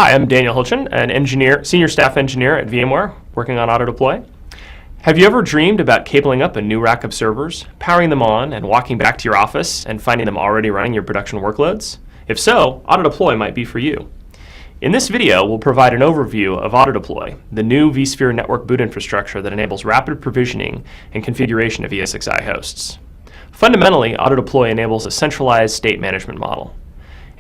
Hi, I'm Daniel Hilchen, an engineer, senior staff engineer at VMware, working on auto-deploy. Have you ever dreamed about cabling up a new rack of servers, powering them on, and walking back to your office and finding them already running your production workloads? If so, auto-deploy might be for you. In this video, we'll provide an overview of auto-deploy, the new vSphere network boot infrastructure that enables rapid provisioning and configuration of ESXi hosts. Fundamentally, auto-deploy enables a centralized state management model.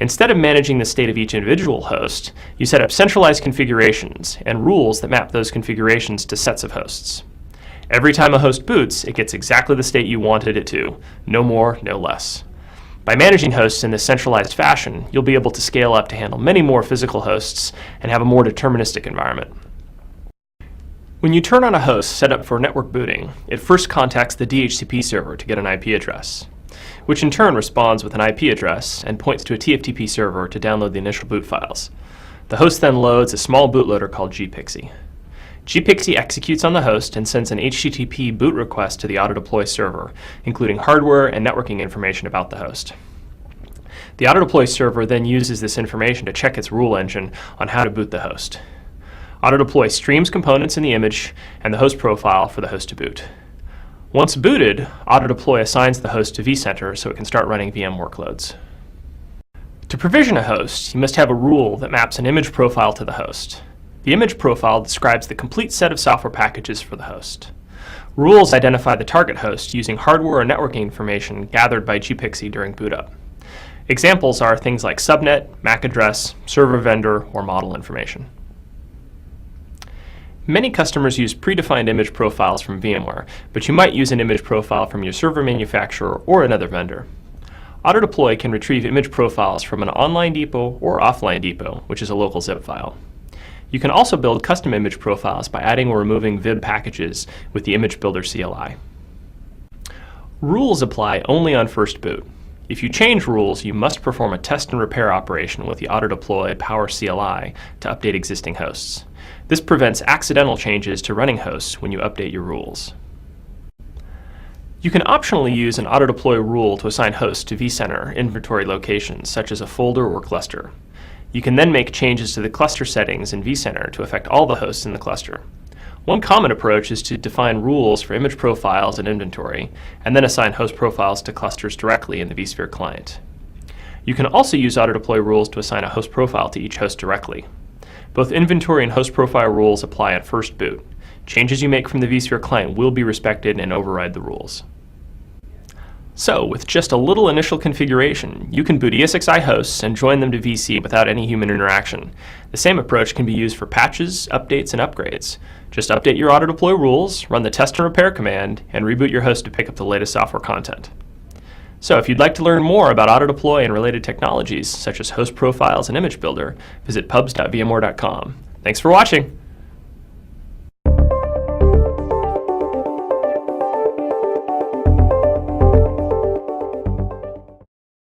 Instead of managing the state of each individual host, you set up centralized configurations and rules that map those configurations to sets of hosts. Every time a host boots, it gets exactly the state you wanted it to, no more, no less. By managing hosts in this centralized fashion, you'll be able to scale up to handle many more physical hosts and have a more deterministic environment. When you turn on a host set up for network booting, it first contacts the DHCP server to get an IP address, which in turn responds with an IP address and points to a TFTP server to download the initial boot files. The host then loads a small bootloader called gPXE. gPXE executes on the host and sends an HTTP boot request to the auto-deploy server, including hardware and networking information about the host. The auto-deploy server then uses this information to check its rule engine on how to boot the host. Auto-deploy streams components in the image and the host profile for the host to boot. Once booted, auto-deploy assigns the host to vCenter so it can start running VM workloads. To provision a host, you must have a rule that maps an image profile to the host. The image profile describes the complete set of software packages for the host. Rules identify the target host using hardware or networking information gathered by gPXE during boot up. Examples are things like subnet, MAC address, server vendor, or model information. Many customers use predefined image profiles from VMware, but you might use an image profile from your server manufacturer or another vendor. Auto-deploy can retrieve image profiles from an online depot or offline depot, which is a local zip file. You can also build custom image profiles by adding or removing VIB packages with the Image Builder CLI. Rules apply only on first boot. If you change rules, you must perform a test and repair operation with the auto-deploy Power CLI to update existing hosts. This prevents accidental changes to running hosts when you update your rules. You can optionally use an auto-deploy rule to assign hosts to vCenter inventory locations, such as a folder or cluster. You can then make changes to the cluster settings in vCenter to affect all the hosts in the cluster. One common approach is to define rules for image profiles and inventory, and then assign host profiles to clusters directly in the vSphere client. You can also use auto-deploy rules to assign a host profile to each host directly. Both inventory and host profile rules apply at first boot. Changes you make from the vSphere client will be respected and override the rules. So, with just a little initial configuration, you can boot ESXi hosts and join them to VC without any human interaction. The same approach can be used for patches, updates, and upgrades. Just update your auto-deploy rules, run the test and repair command, and reboot your host to pick up the latest software content. So if you'd like to learn more about auto-deploy and related technologies, such as host profiles and image builder, visit pubs.vmware.com. Thanks for watching.